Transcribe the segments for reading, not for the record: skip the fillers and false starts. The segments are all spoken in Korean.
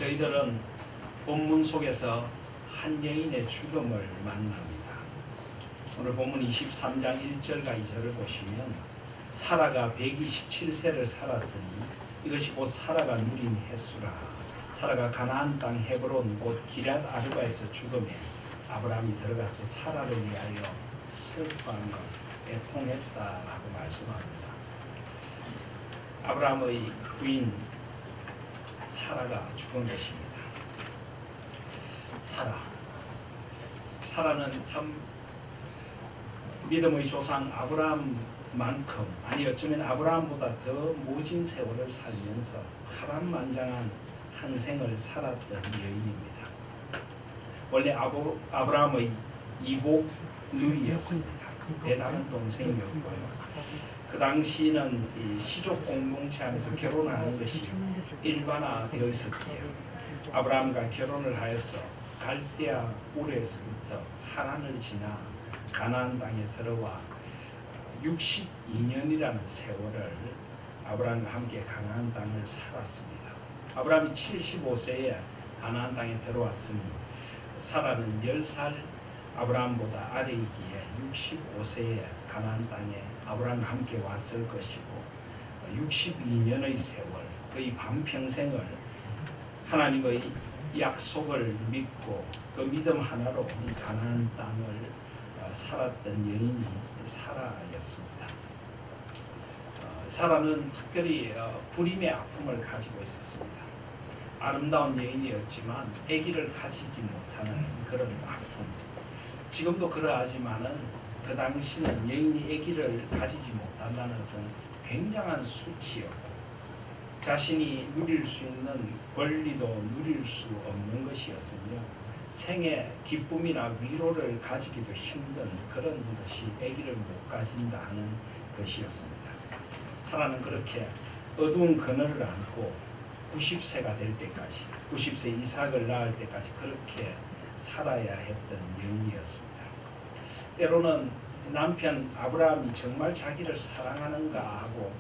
저희들은 본문 속에서 한 여인의 죽음을 만납니다. 오늘 본문 23장 1절과 2절을 보시면 사라가 127세를 살았으니 이것이 곧 사라가 누린 횟수라. 사라가 가나안 땅 헤브론 곧 기럇 아르바에서 죽음에 아브라함이 들어가서 사라를 위하여 슬퍼하며 애통했다라고 말씀합니다. 아브라함의 부인 사라가 죽은 것입니다. 사라는 참 믿음의 조상 아브라함만큼, 아니 어쩌면 아브라함보다 더 모진 세월을 살면서 파란만장한 한 생을 살았던 여인입니다. 원래 아브라함의 이복 누이였습니다. 배다른 동생이었고요. 그 당시는 이 시족 공동체 안에서 결혼하는 것이 일반화되어 있었기에 아브라함과 결혼을 하여서 갈대아 우르에서부터 하란을 지나 가나안 땅에 들어와 62년이라는 세월을 아브라함과 함께 가나안 땅을 살았습니다. 아브라함이 75세에 가나안 땅에 들어왔으니 사라는 10살 아브라함보다 아래이기에 65세에 가나안 땅에 아브라함과 함께 왔을 것이고 62년의 세월, 거의 반평생을 하나님의 약속을 믿고 그 믿음 하나로 이 가나안 땅을 살았던 여인이 사라였습니다. 사라는 특별히 불임의 아픔을 가지고 있었습니다. 아름다운 여인이었지만 아기를 가지지 못하는 그런 아픔. 지금도 그러하지만은 그 당시는 여인이 아기를 가지지 못한다는 것은 굉장한 수치였고 자신이 누릴 수 있는 권리도 누릴 수 없는 것이었으며 생의 기쁨이나 위로를 가지기도 힘든 그런 것이 아기를 못 가진다 하는 것이었습니다. 사라는 그렇게 어두운 그늘을 안고 90세가 될 때까지 90세 이삭을 낳을 때까지 그렇게 살아야 했던 여인이었습니다. 때로는 남편 아브라함이 정말 자기를 사랑하는가 하고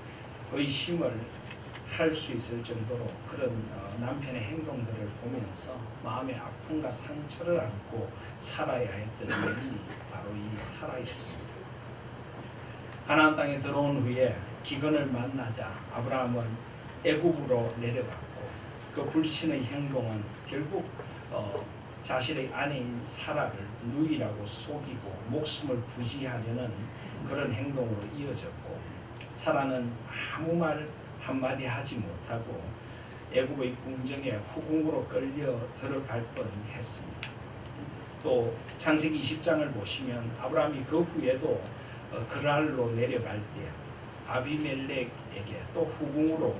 의심을 할 수 있을 정도로 그런 남편의 행동들을 보면서 마음의 아픔과 상처를 안고 살아야 했던 여인이 바로 이 사라였습니다. 가나안 땅에 들어온 후에 기근을 만나자 아브라함은 애굽으로 내려갔고 그 불신의 행동은 결국 자신의 아내인 사라를 누이라고 속이고 목숨을 부지하려는 그런 행동으로 이어졌고 사라는 아무 말 한마디 하지 못하고 애굽의 궁정에 후궁으로 끌려 들어갈 뻔했습니다. 또 창세기 20장을 보시면 아브라함이 그 후에도 그랄로 내려갈 때 아비멜렉에게 또 후궁으로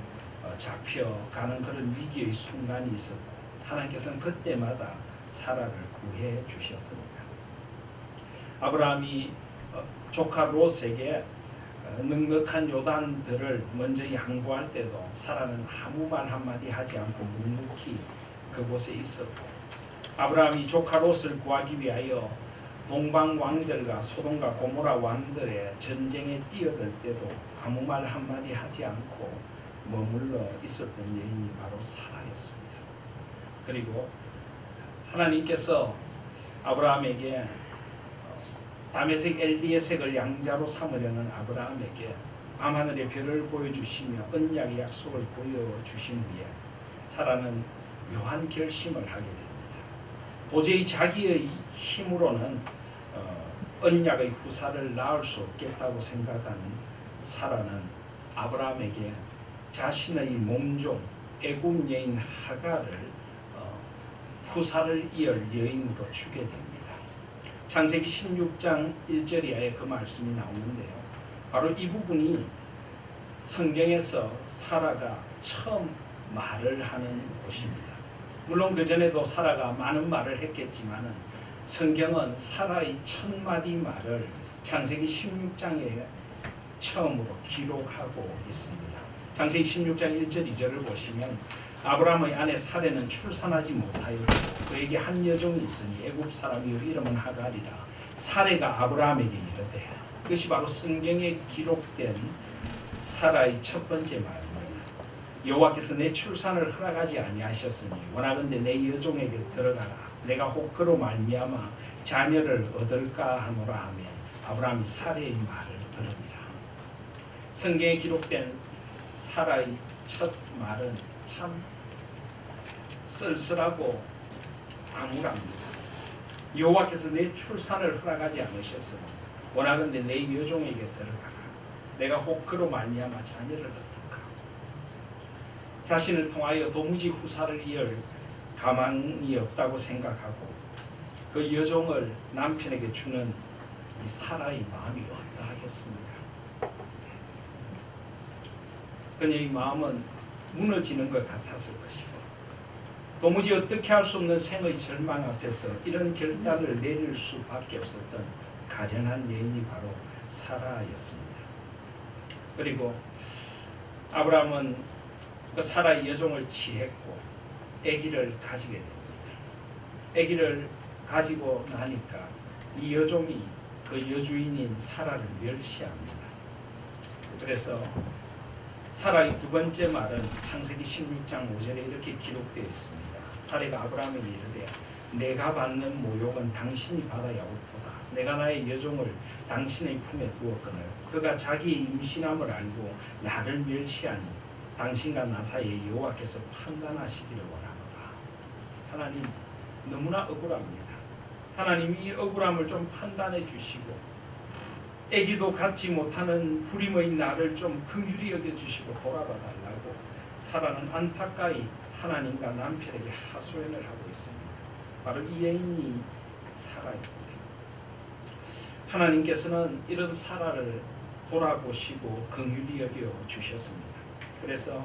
잡혀가는 그런 위기의 순간이 있었고 하나님께서는 그때마다 사라를 구해 주셨습니다. 아브라함이 조카 롯에게 넉넉한 요단들을 먼저 양보할 때도 사라는 아무 말 한마디 하지 않고 묵묵히 그곳에 있었고 아브라함이 조카 롯을 구하기 위하여 동방 왕들과 소돔과 고모라 왕들의 전쟁에 뛰어들 때도 아무 말 한마디 하지 않고 머물러 있었던 여인이 바로 사라였습니다. 그리고 하나님께서 아브라함에게 다메섹 엘리에섹을 양자로 삼으려는 아브라함에게 밤하늘의 별을 보여주시며 언약의 약속을 보여주신 후에 사라는 묘한 결심을 하게 됩니다. 도저히 자기의 힘으로는 언약의 후사를 낳을 수 없겠다고 생각한 사라는 아브라함에게 자신의 몸종 애굽 여인 하갈을 후사를 이을 여인으로 주게 됩니다. 창세기 16장 1절 이하에 그 말씀이 나오는데요. 바로 이 부분이 성경에서 사라가 처음 말을 하는 곳입니다. 물론 그 전에도 사라가 많은 말을 했겠지만은 성경은 사라의 첫 마디 말을 창세기 16장에 처음으로 기록하고 있습니다. 창세기 16장 1절 2절을 보시면 아브라함의 아내 사레는 출산하지 못하였고 그에게 한 여종이 있으니 애굽 사람이요 이름은 하갈이라. 사레가 아브라함에게 이르되, 이것이 바로 성경에 기록된 사라의 첫 번째 말입니다. 여호와께서 내 출산을 허락하지 아니하셨으니 원하건대 내 여종에게 들어가라. 내가 혹 그로 말미암아 자녀를 얻을까 하노라 하며 아브라함이 사라의 말을 들으니라. 성경에 기록된 사라의 첫 말은 참 쓸쓸하고 암울합니다. 여호와께서 내 출산을 허락하지 않으셨으니 원하건대 내 여종에게 들어가라. 내가 혹 그로 말미암아 자녀를 얻을까. 자신을 통하여 도무지 후사를 이을 가망이 없다고 생각하고 그 여종을 남편에게 주는 이 사라의 마음이 어떠하겠습니까? 그녀의 마음은 무너지는 것 같았을 것이고 도무지 어떻게 할 수 없는 생의 절망 앞에서 이런 결단을 내릴 수밖에 없었던 가련한 여인이 바로 사라였습니다. 그리고 아브라함은 그 사라의 여종을 취했고 아기를 가지게 됩니다. 아기를 가지고 나니까 이 여종이 그 여주인인 사라를 멸시합니다. 그래서 사라의 두 번째 말은 창세기 16장 5절에 이렇게 기록되어 있습니다. 사라가 아브라함에게 이르되 내가 받는 모욕은 당신이 받아야 옳도다. 내가 나의 여종을 당신의 품에 두었거늘 그가 자기의 임신함을 알고 나를 멸시하니 당신과 나 사이에 여호와께서 판단하시기를 원하노라. 하나님 너무나 억울합니다. 하나님이 억울함을 좀 판단해 주시고 애기도 갖지 못하는 불임의 나를 좀 긍휼히 여겨주시고 돌아봐 달라고 사라는 안타까이 하나님과 남편에게 하소연을 하고 있습니다. 바로 이 여인이 사라입니다. 하나님께서는 이런 사라를 돌아보시고 긍휼히 여겨 주셨습니다. 그래서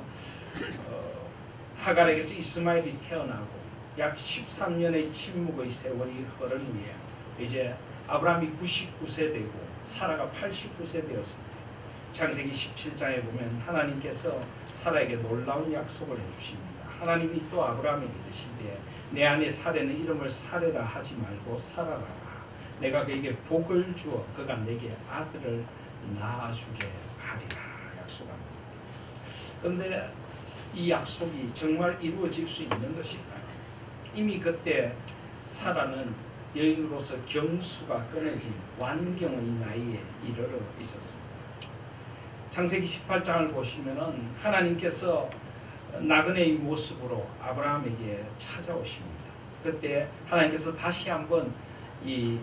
하갈에게서 이스마엘이 태어나고 약 13년의 침묵의 세월이 흐른 후에 이제 아브라함이 99세 되고 사라가 89세 되었습니다. 창세기 17장에 보면 하나님께서 사라에게 놀라운 약속을 해주십니다. 하나님이 또 아브라함에게 이르시되 내 아내 사레는 이름을 사레라 하지 말고 사라라. 내가 그에게 복을 주어 그가 내게 아들을 낳아주게 하리라 약속합니다. 그런데 이 약속이 정말 이루어질 수 있는 것일까요? 이미 그때 사라는 여인으로서 경수가 끊어진 완경의 나이에 이르러 있었습니다. 창세기 18장을 보시면은 하나님께서 나그네의 모습으로 아브라함에게 찾아오십니다. 그때 하나님께서 다시 한번 이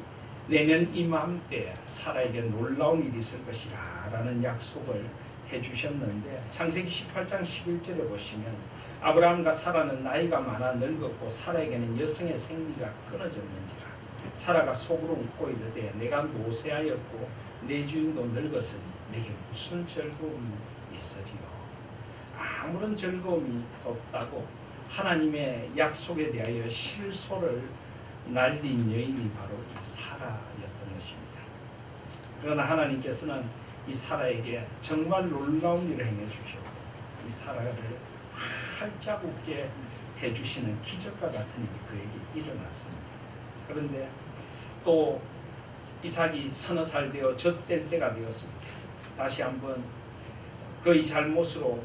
내년 이맘때 사라에게 놀라운 일이 있을 것이라 라는 약속을 해주셨는데 창세기 18장 11절에 보시면 아브라함과 사라는 나이가 많아 늙었고 사라에게는 여성의 생리가 끊어졌는지라. 사라가 속으로 웃고 이르되 내가 노쇠하였고 내 주인도 늙었으니 내게 무슨 즐거움이 있으리요. 아무런 즐거움이 없다고 하나님의 약속에 대하여 실소를 날린 여인이 바로 이 사라였던 것입니다. 그러나 하나님께서는 이 사라에게 정말 놀라운 일을 행해 주셨고 이 사라를 활짝 웃게 해주시는 기적과 같은 일이 그에게 일어났습니다. 그런데 또 이삭이 서너 살 되어 젖될 때가 되었습니다. 다시 한번 그의 잘못으로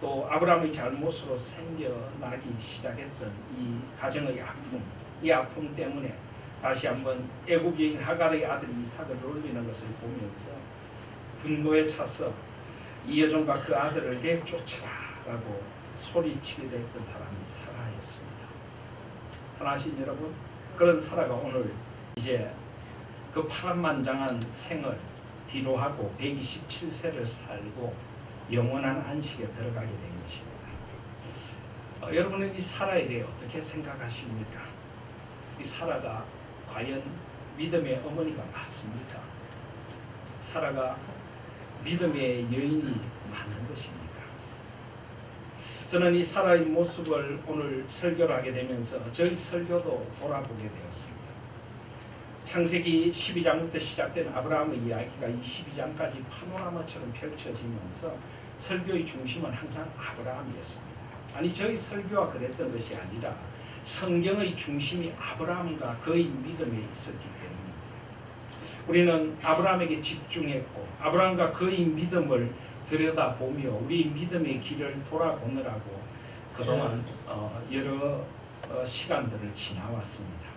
또 아브라함의 잘못으로 생겨나기 시작했던 이 가정의 아픔, 이 아픔 때문에 다시 한번 애굽 여인 하갈의 아들 이삭을 올리는 것을 보면서 분노에 차서 이 여종과 그 아들을 내쫓으라라고 소리치게 됐던 사람이 사라였습니다. 사랑하신 여러분, 그런 사라가 오늘 이제 그 파란만장한 생을 뒤로하고 127세를 살고 영원한 안식에 들어가게 된 것입니다. 여러분은 이 사라에 대해 어떻게 생각하십니까? 이 사라가 과연 믿음의 어머니가 맞습니까? 사라가 믿음의 여인이 맞는 것입니까? 저는 이 사라의 모습을 오늘 설교를 하게 되면서 저희 설교도 돌아보게 되었습니다. 창세기 12장부터 시작된 아브라함의 이야기가 이 12장까지 파노라마처럼 펼쳐지면서 설교의 중심은 항상 아브라함이었습니다. 아니 저희 설교가 그랬던 것이 아니라 성경의 중심이 아브라함과 그의 믿음에 있었기 때문입니다. 우리는 아브라함에게 집중했고 아브라함과 그의 믿음을 들여다보며 우리 믿음의 길을 돌아보느라고 그동안 여러 시간들을 지나왔습니다.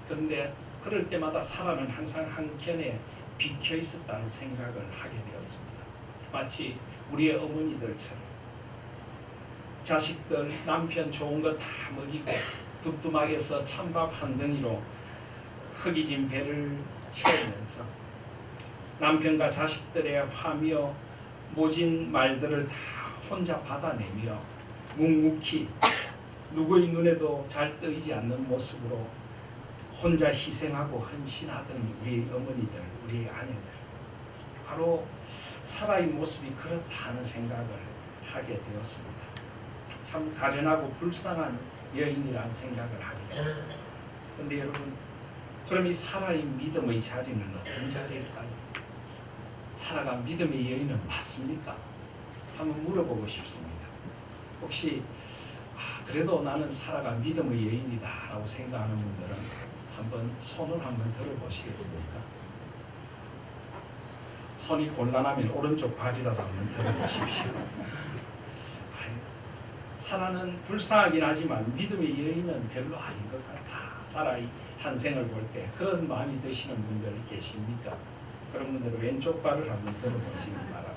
그런데 그럴 때마다 사람은 항상 한켠에 비켜 있었다는 생각을 하게 되었습니다. 마치 우리의 어머니들처럼 자식들 남편 좋은 거 다 먹이고 두툼하게서 찬밥 한 덩이로 허기진 배를 채우면서 남편과 자식들의 화며 모진 말들을 다 혼자 받아내며 묵묵히 누구의 눈에도 잘 뜨이지 않는 모습으로 혼자 희생하고 헌신하던 우리 어머니들, 우리 아내들, 바로 사라의 모습이 그렇다는 생각을 하게 되었습니다. 참 가련하고 불쌍한 여인이라는 생각을 하게 되었습니다. 그런데 여러분, 그럼 이 사라의 믿음의 자리는 어떤 자리일까요? 사라가 믿음의 여인은 맞습니까? 한번 물어보고 싶습니다. 혹시 그래도 나는 사라가 믿음의 여인이다 라고 생각하는 분들은 한번 손을 한번 들어보시겠습니까? 손이 곤란하면 오른쪽 발이라도 한번 들어보십시오. 사라는 불쌍하긴 하지만 믿음의 여인은 별로 아닌 것 같아. 사라의 한생을 볼 때 그런 마음이 드시는 분들 계십니까? 그런 분들은 왼쪽 발을 한번 들어보시기 바랍니다.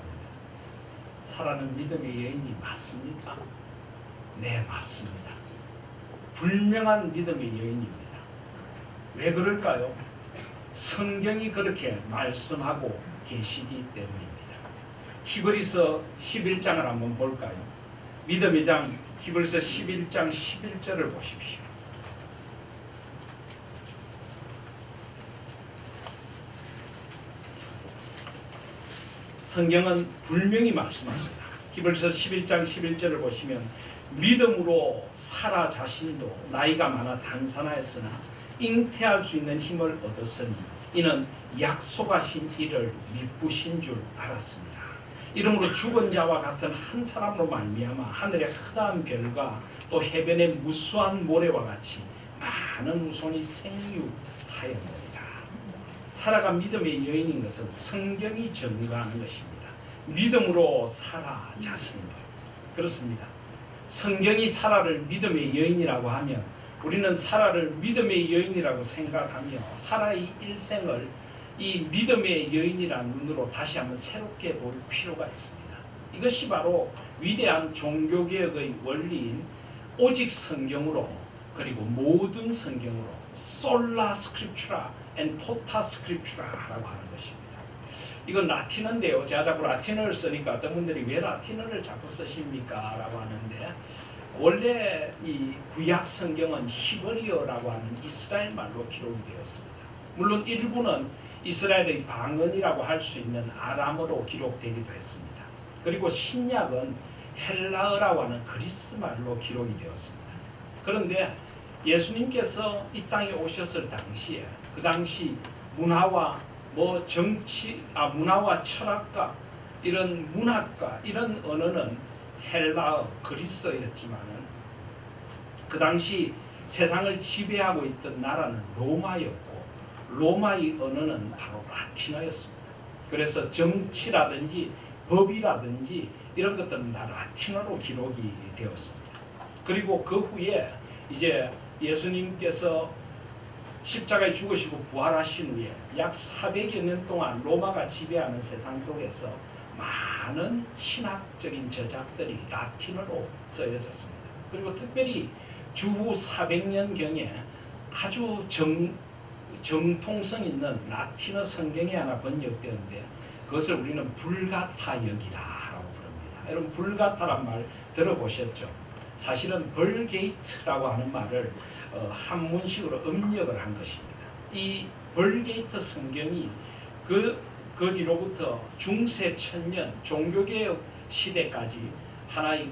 사라는 믿음의 여인이 맞습니까? 네, 맞습니다. 분명한 믿음의 여인입니다. 왜 그럴까요? 성경이 그렇게 말씀하고 계시기 때문입니다. 히브리서 11장을 한번 볼까요? 믿음의 장 히브리서 11장 11절을 보십시오. 성경은 분명히 말씀합니다. 히브리서 11장 11절을 보시면 믿음으로 사라 자신도 나이가 많아 단산하였으나 잉태할 수 있는 힘을 얻었으니 이는 약속하신 이를 미쁘신 줄 알았습니다. 이러므로 죽은 자와 같은 한 사람으로 말미암아 하늘의 크다한 별과 또 해변의 무수한 모래와 같이 많은 후손이 생육하였느니라. 사라가 믿음의 여인인 것은 성경이 증거하는 것입니다. 믿음으로 사라 자신도 그렇습니다. 성경이 사라를 믿음의 여인이라고 하면 우리는 사라를 믿음의 여인이라고 생각하며 사라의 일생을 이 믿음의 여인이라는 눈으로 다시 한번 새롭게 볼 필요가 있습니다. 이것이 바로 위대한 종교개혁의 원리인 오직 성경으로 그리고 모든 성경으로 솔라 스크립추라 앤 토타 스크립추라라고 하는 것입니다. 이건 라틴어인데요. 제가 자꾸 라틴어를 쓰니까 어떤 분들이 왜 라틴어를 자꾸 쓰십니까? 라고 하는데 원래 이 구약 성경은 히브리어라고 하는 이스라엘 말로 기록이 되었습니다. 물론 일부는 이스라엘의 방언이라고 할 수 있는 아람어로 기록되기도 했습니다. 그리고 신약은 헬라어라고 하는 그리스 말로 기록이 되었습니다. 그런데 예수님께서 이 땅에 오셨을 당시에 그 당시 문화와 문화와 철학과 이런 문학과 이런 언어는 헬라어, 그리스어였지만은 그 당시 세상을 지배하고 있던 나라는 로마였고 로마의 언어는 바로 라틴어였습니다. 그래서 정치라든지 법이라든지 이런 것들은 다 라틴어로 기록이 되었습니다. 그리고 그 후에 이제 예수님께서 십자가에 죽으시고 부활하신 후에 약 400여 년 동안 로마가 지배하는 세상 속에서 많은 신학적인 저작들이 라틴어로 쓰여졌습니다. 그리고 특별히 주후 400년경에 아주 정통성 있는 라틴어 성경이 하나 번역되었는데 그것을 우리는 불가타역이라고 부릅니다. 여러분 불가타란 말 들어보셨죠? 사실은 벌게이트라고 하는 말을 한문식으로 음력을 한 것입니다. 이 벌게이트 성경이 그 뒤로부터 중세 천년 종교개혁 시대까지 하나의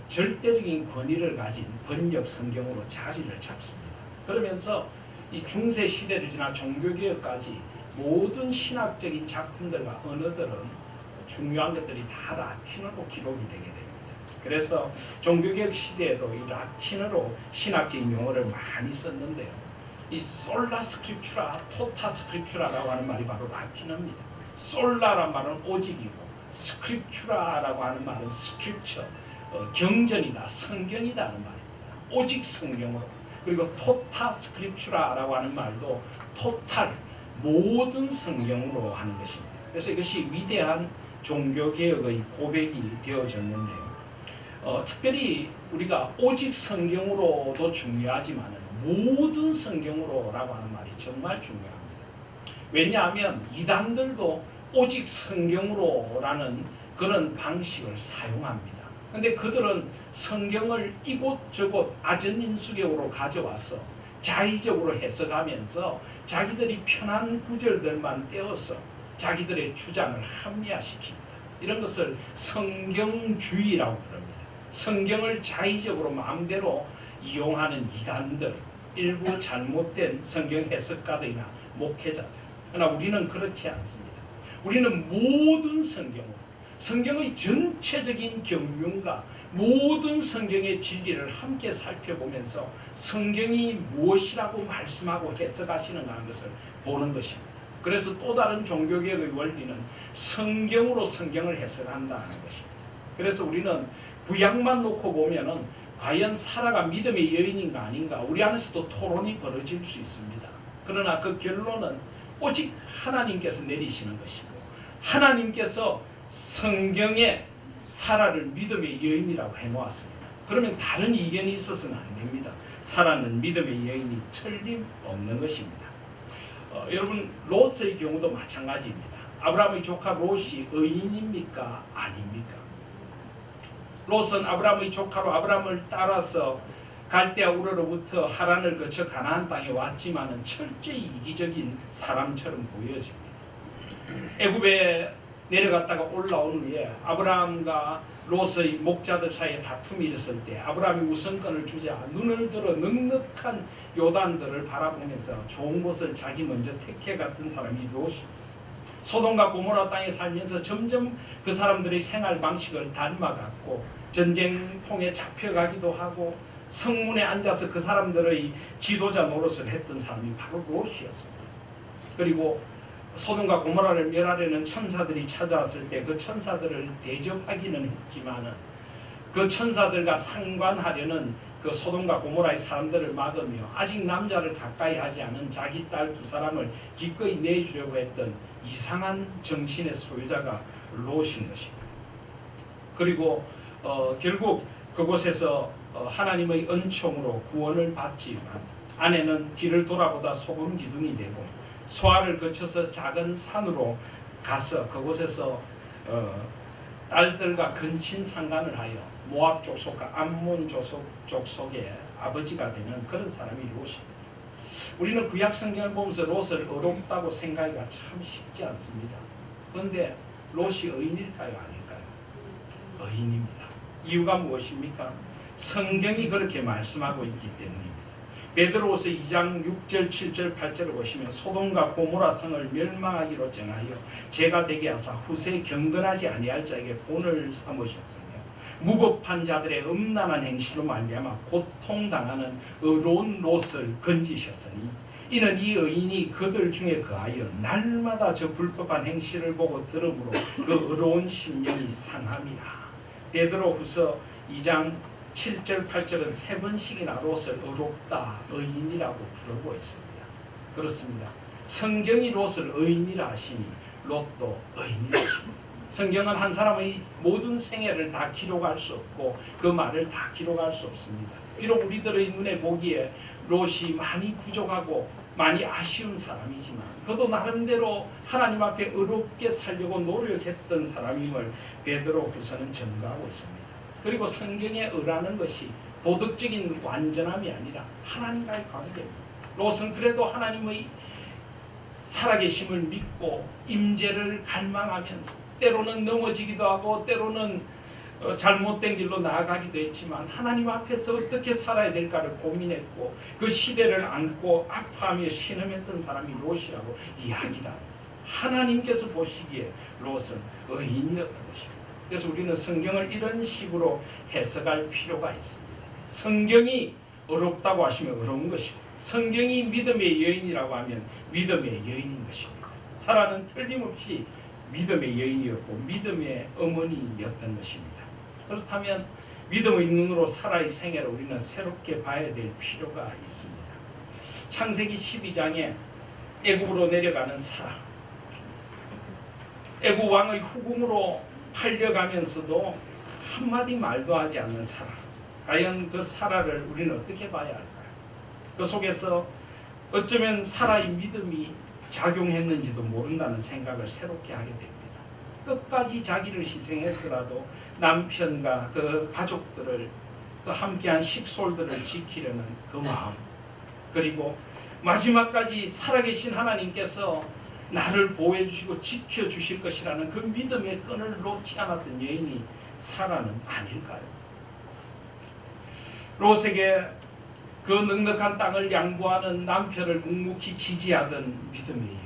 절대적인 권위를 가진 번역 성경으로 자리를 잡습니다. 그러면서 이 중세 시대를 지나 종교개혁까지 모든 신학적인 작품들과 언어들은 중요한 것들이 다 라틴어로 기록이 되게 됩니다. 그래서 종교개혁 시대에도 이 라틴어로 신학적인 용어를 많이 썼는데요. 이 솔라 스크립추라, 토타 스크립추라라고 하는 말이 바로 라틴어입니다. 솔라란 말은 오직이고 스크립추라라고 하는 말은 스크립처, 경전이다, 성경이다 하는 말입니다. 오직 성경으로. 그리고 토타 스크립추라라고 하는 말도 토탈, 모든 성경으로 하는 것입니다. 그래서 이것이 위대한 종교개혁의 고백이 되어졌는데요. 특별히 우리가 오직 성경으로도 중요하지만 모든 성경으로라고 하는 말이 정말 중요합니다. 왜냐하면 이단들도 오직 성경으로라는 그런 방식을 사용합니다. 근데 그들은 성경을 이곳저곳 아전인수격으로 가져와서 자의적으로 해석하면서 자기들이 편한 구절들만 떼어서 자기들의 주장을 합리화시킵니다. 이런 것을 성경주의라고 부릅니다. 성경을 자의적으로 마음대로 이용하는 이단들, 일부 잘못된 성경 해석가들이나 목회자들. 그러나 우리는 그렇지 않습니다. 우리는 모든 성경의 전체적인 경륜과 모든 성경의 진리를 함께 살펴보면서 성경이 무엇이라고 말씀하고 해석하시는가 하는 것을 보는 것입니다. 그래서 또 다른 종교개혁의 원리는 성경으로 성경을 해석한다는 것입니다. 그래서 우리는 구약만 놓고 보면은 과연 사라가 믿음의 여인인가 아닌가 우리 안에서도 토론이 벌어질 수 있습니다. 그러나 그 결론은 오직 하나님께서 내리시는 것이고 하나님께서 성경에 사라를 믿음의 여인이라고 해놓았습니다. 그러면 다른 이견이 있어서는 안 됩니다. 사라는 믿음의 여인이 틀림없는 것입니다. 여러분 롯의 경우도 마찬가지입니다. 아브라함의 조카 롯이 의인입니까? 아닙니까? 롯은 아브라함의 조카로 아브라함을 따라서 갈대아 우르로부터 하란을 거쳐 가나안 땅에 왔지만은 철저히 이기적인 사람처럼 보여집니다. 애굽에 내려갔다가 올라온 후에 아브라함과 롯의 목자들 사이에 다툼이 일었을 때 아브라함이 우선권을 주자 눈을 들어 넉넉한 요단들을 바라보면서 좋은 곳을 자기 먼저 택해갔던 사람이 롯이었어요. 소돔과 고모라 땅에 살면서 점점 그 사람들의 생활 방식을 닮아갔고 전쟁통에 잡혀가기도 하고 성문에 앉아서 그 사람들의 지도자 노릇을 했던 사람이 바로 롯이었습니다. 그리고 소돔과 고모라를 멸하려는 천사들이 찾아왔을 때 그 천사들을 대접하기는 했지만은 그 천사들과 상관하려는 그 소돔과 고모라의 사람들을 막으며 아직 남자를 가까이 하지 않은 자기 딸 두 사람을 기꺼이 내주려고 했던 이상한 정신의 소유자가 롯인 것입니다. 그리고 결국 그곳에서 하나님의 은총으로 구원을 받지만 아내는 뒤를 돌아보다 소금 기둥이 되고 소알을 거쳐서 작은 산으로 가서 그곳에서 딸들과 근친 상간을 하여 모압 족속과 암몬 족속의 아버지가 되는 그런 사람이 롯입니다. 우리는 구약 성경을 보면서 롯을 어렵다고 생각하기가 참 쉽지 않습니다. 그런데 롯이 의인일까요? 아닐까요? 의인입니다. 이유가 무엇입니까? 성경이 그렇게 말씀하고 있기 때문입니다. 베드로후서 2장 6절 7절 8절을 보시면 소돔과 고모라 성을 멸망하기로 정하여 죄가 되게 하사 후세 경건하지 아니할 자에게 본을 삼으셨으며 무법한 자들의 음란한 행실로 말미암아 고통당하는 의로운 롯을 건지셨으니 이는 이 의인이 그들 중에 거하여 날마다 저 불법한 행실을 보고 들으므로 그 의로운 심령이 상함이라. 베드로후서 2장 7절 8절은 세 번씩이나 롯을 의롭다 의인이라고 부르고 있습니다. 그렇습니다. 성경이 롯을 의인이라 하시니 롯도 의인이라 하십니다. 성경은 한 사람의 모든 생애를 다 기록할 수 없고 그 말을 다 기록할 수 없습니다. 비록 우리들의 눈에 보기에 롯이 많이 부족하고 많이 아쉬운 사람이지만 그도 나름대로 하나님 앞에 의롭게 살려고 노력했던 사람임을 베드로후서는 증거하고 있습니다. 그리고 성경에 의라는 것이 도덕적인 완전함이 아니라 하나님과의 관계입니다. 롯은 그래도 하나님의 살아계심을 믿고 임재를 갈망하면서 때로는 넘어지기도 하고 때로는 잘못된 길로 나아가기도 했지만 하나님 앞에서 어떻게 살아야 될까를 고민했고 그 시대를 안고 아파하며 신음했던 사람이 롯이라고 이야기다. 하나님께서 보시기에 롯은 의인이었던 것입니다. 그래서 우리는 성경을 이런 식으로 해석할 필요가 있습니다. 성경이 어렵다고 하시면 어려운 것이고 성경이 믿음의 여인이라고 하면 믿음의 여인인 것입니다. 사라는 틀림없이 믿음의 여인이었고 믿음의 어머니였던 것입니다. 그렇다면 믿음의 눈으로 사라의 생애를 우리는 새롭게 봐야 될 필요가 있습니다. 창세기 12장에 애굽으로 내려가는 사라, 애굽 왕의 후궁으로 팔려가면서도 한마디 말도 하지 않는 사라. 과연 그 사라를 우리는 어떻게 봐야 할까요? 그 속에서 어쩌면 사라의 믿음이 작용했는지도 모른다는 생각을 새롭게 하게 됩니다. 끝까지 자기를 희생해서라도 남편과 그 가족들을, 그 함께한 식솔들을 지키려는 그 마음, 그리고 마지막까지 살아계신 하나님께서 나를 보호해 주시고 지켜주실 것이라는 그 믿음의 끈을 놓지 않았던 여인이 사라는 아닐까요? 롯에게 그 넉넉한 땅을 양보하는 남편을 묵묵히 지지하던 믿음의 여인,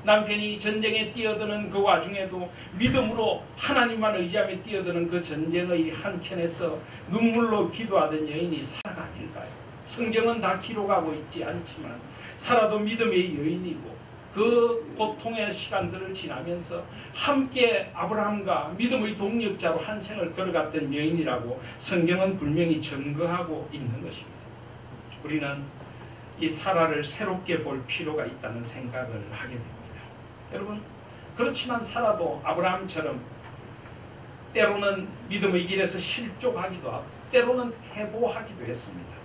남편이 전쟁에 뛰어드는 그 와중에도 믿음으로 하나님만 의지하며 뛰어드는 그 전쟁의 한켠에서 눈물로 기도하던 여인이 사라가 아닐까요? 성경은 다 기록하고 있지 않지만 사라도 믿음의 여인이고 그 고통의 시간들을 지나면서 함께 아브라함과 믿음의 동력자로 한 생을 걸어갔던 여인이라고 성경은 분명히 증거하고 있는 것입니다. 우리는 이 사라를 새롭게 볼 필요가 있다는 생각을 하게 됩니다. 여러분, 그렇지만 사라도 아브라함처럼 때로는 믿음의 길에서 실족하기도 하고 때로는 퇴보하기도 했습니다.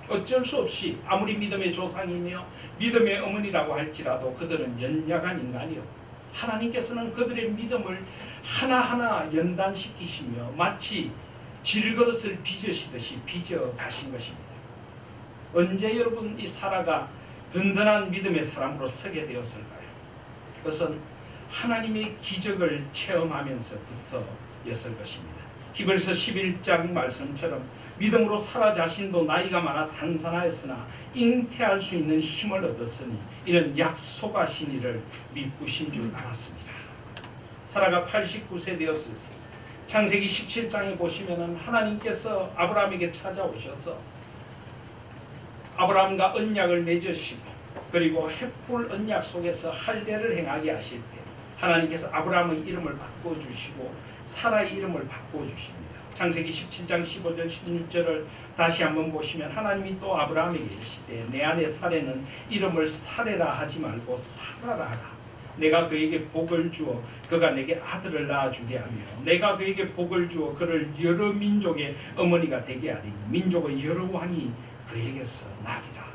어쩔 수 없이 아무리 믿음의 조상이며 믿음의 어머니라고 할지라도 그들은 연약한 인간이었고 하나님께서는 그들의 믿음을 하나하나 연단시키시며 마치 질그릇을 빚으시듯이 빚어 가신 것입니다. 언제 여러분 이 사라가 든든한 믿음의 사람으로 서게 되었을까요? 그것은 하나님의 기적을 체험하면서부터였을 것입니다. 히브리서 11장 말씀처럼 믿음으로 사라 자신도 나이가 많아 단산하였으나 잉태할 수 있는 힘을 얻었으니 이는 약속하신 이를 믿으신 줄 알았습니다. 사라가 89세 되었을 때 창세기 17장에 보시면 하나님께서 아브라함에게 찾아오셔서 아브라함과 언약을 맺으시고 그리고 헷불 언약 속에서 할례를 행하게 하실 때 하나님께서 아브라함의 이름을 바꿔주시고 사라의 이름을 바꿔주십니다. 창세기 17장 15절 16절을 다시 한번 보시면 하나님이 또 아브라함에게 이르시되 내 아내 사레는 이름을 사레라 하지 말고 사라라 하라. 내가 그에게 복을 주어 그가 내게 아들을 낳아주게 하며 내가 그에게 복을 주어 그를 여러 민족의 어머니가 되게 하리니 민족의 여러 왕이 그에게서 나리라.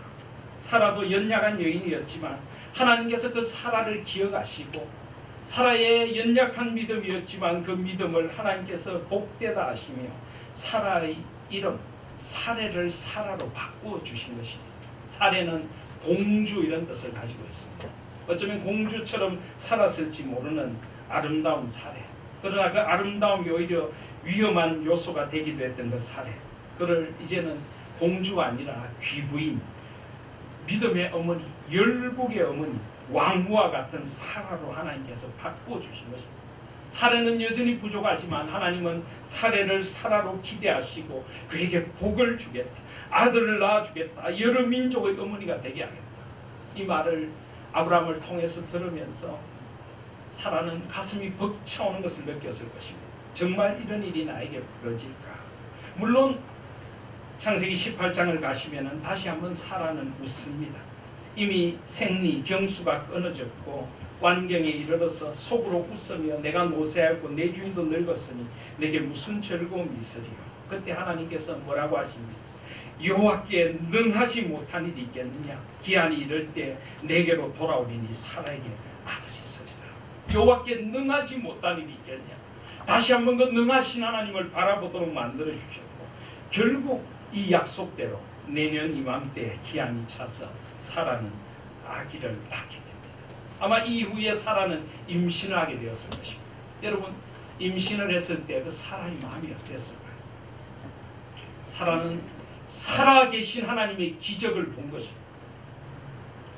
사라도 연약한 여인이었지만 하나님께서 그 사라를 기억하시고 사라의 연약한 믿음이었지만 그 믿음을 하나님께서 복되다 하시며 사라의 이름 사레를 사라로 바꾸어 주신 것입니다. 사레는 공주 이런 뜻을 가지고 있습니다. 어쩌면 공주처럼 살았을지 모르는 아름다운 사레. 그러나 그 아름다움이 오히려 위험한 요소가 되기도 했던 그 사레. 그를 이제는 공주가 아니라 귀부인, 믿음의 어머니, 열국의 어머니, 왕후와 같은 사라로 하나님께서 바꿔주신 것입니다. 사례는 여전히 부족하지만 하나님은 사례를 사라로 기대하시고 그에게 복을 주겠다. 아들을 낳아주겠다. 여러 민족의 어머니가 되게 하겠다. 이 말을 아브라함을 통해서 들으면서 사라는 가슴이 벅차오는 것을 느꼈을 것입니다. 정말 이런 일이 나에게 벌어질까? 물론 창세기 18장을 가시면 다시 한번 사라는 웃습니다. 이미 생리, 경수가 끊어졌고 완경에 이르러서 속으로 웃으며 내가 노쇠하였고 내 주인도 늙었으니 내게 무슨 즐거움이 있으리요. 그때 하나님께서 뭐라고 하십니까? 여호와께 능하지 못한 일이 있겠느냐? 기한이 이를 때 내게로 돌아오리니 사라에게 아들이 있으리라. 여호와께 능하지 못한 일이 있겠냐? 다시 한번 그 능하신 하나님을 바라보도록 만들어 주셨고 결국 이 약속대로 내년 이맘때 기한이 차서 사라는 아기를 낳게 됩니다. 아마 이후에 사라는 임신을 하게 되었을 것입니다. 여러분 임신을 했을 때 그 사라의 마음이 어땠을까요? 사라는 살아계신 하나님의 기적을 본 것입니다.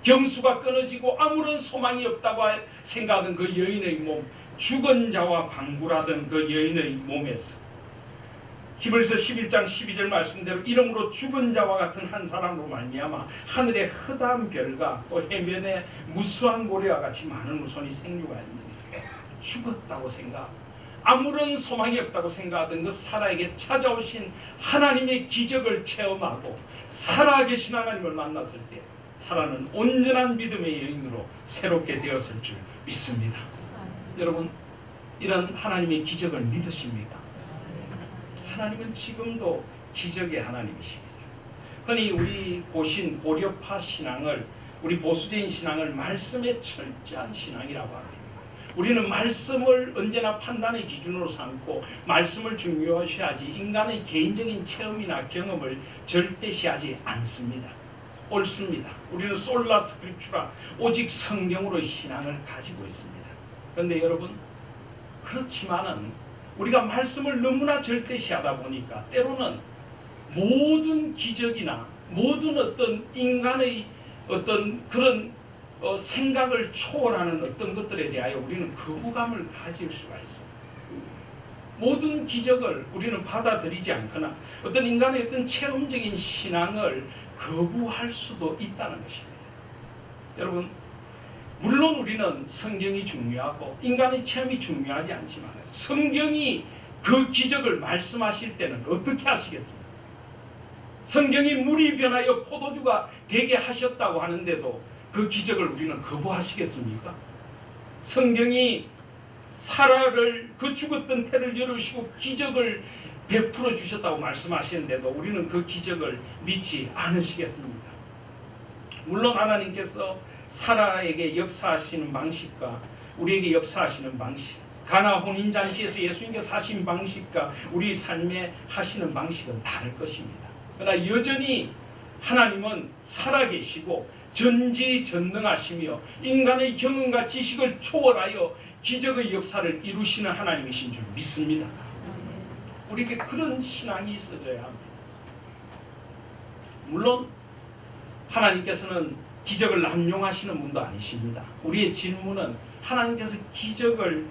경수가 끊어지고 아무런 소망이 없다고 생각하던 그 여인의 몸, 죽은 자와 방불하던 그 여인의 몸에서 히브리서 11장 12절 말씀대로 이름으로 죽은 자와 같은 한 사람으로 말미암아 하늘의 흐다한 별과 또 해변의 무수한 고래와 같이 많은 후손이 생육하였느니라. 죽었다고 생각하고 아무런 소망이 없다고 생각하던 그 사라에게 찾아오신 하나님의 기적을 체험하고 살아계신 하나님을 만났을 때 사라는 온전한 믿음의 여인으로 새롭게 되었을 줄 믿습니다. 여러분, 이런 하나님의 기적을 믿으십니까? 하나님은 지금도 기적의 하나님이십니다. 흔히 우리 고려파 신앙을, 우리 보수적인 신앙을 말씀의 철저한 신앙이라고 합니다. 우리는 말씀을 언제나 판단의 기준으로 삼고 말씀을 중요시하지 인간의 개인적인 체험이나 경험을 절대시하지 않습니다. 옳습니다. 우리는 솔라 스크립추라, 오직 성경으로 신앙을 가지고 있습니다. 그런데 여러분, 그렇지만은 우리가 말씀을 너무나 절대시하다 보니까 때로는 모든 기적이나 모든 어떤 인간의 어떤 그런 생각을 초월하는 어떤 것들에 대하여 우리는 거부감을 가질 수가 있습니다. 모든 기적을 우리는 받아들이지 않거나 어떤 인간의 어떤 체험적인 신앙을 거부할 수도 있다는 것입니다. 여러분, 물론 우리는 성경이 중요하고 인간의 체험이 중요하지 않지만 성경이 그 기적을 말씀하실 때는 어떻게 하시겠습니까? 성경이 물이 변하여 포도주가 되게 하셨다고 하는데도 그 기적을 우리는 거부하시겠습니까? 성경이 사라를 그 죽었던 태를 열으시고 기적을 베풀어 주셨다고 말씀하시는데도 우리는 그 기적을 믿지 않으시겠습니까? 물론 하나님께서 사라에게 역사하시는 방식과 우리에게 역사하시는 방식, 가나 혼인잔치에서 예수님께서 하신 방식과 우리 삶에 하시는 방식은 다를 것입니다. 그러나 여전히 하나님은 살아계시고 전지전능하시며 인간의 경험과 지식을 초월하여 기적의 역사를 이루시는 하나님이신 줄 믿습니다. 우리에게 그런 신앙이 있어져야 합니다. 물론 하나님께서는 기적을 남용하시는 분도 아니십니다. 우리의 질문은 하나님께서 기적을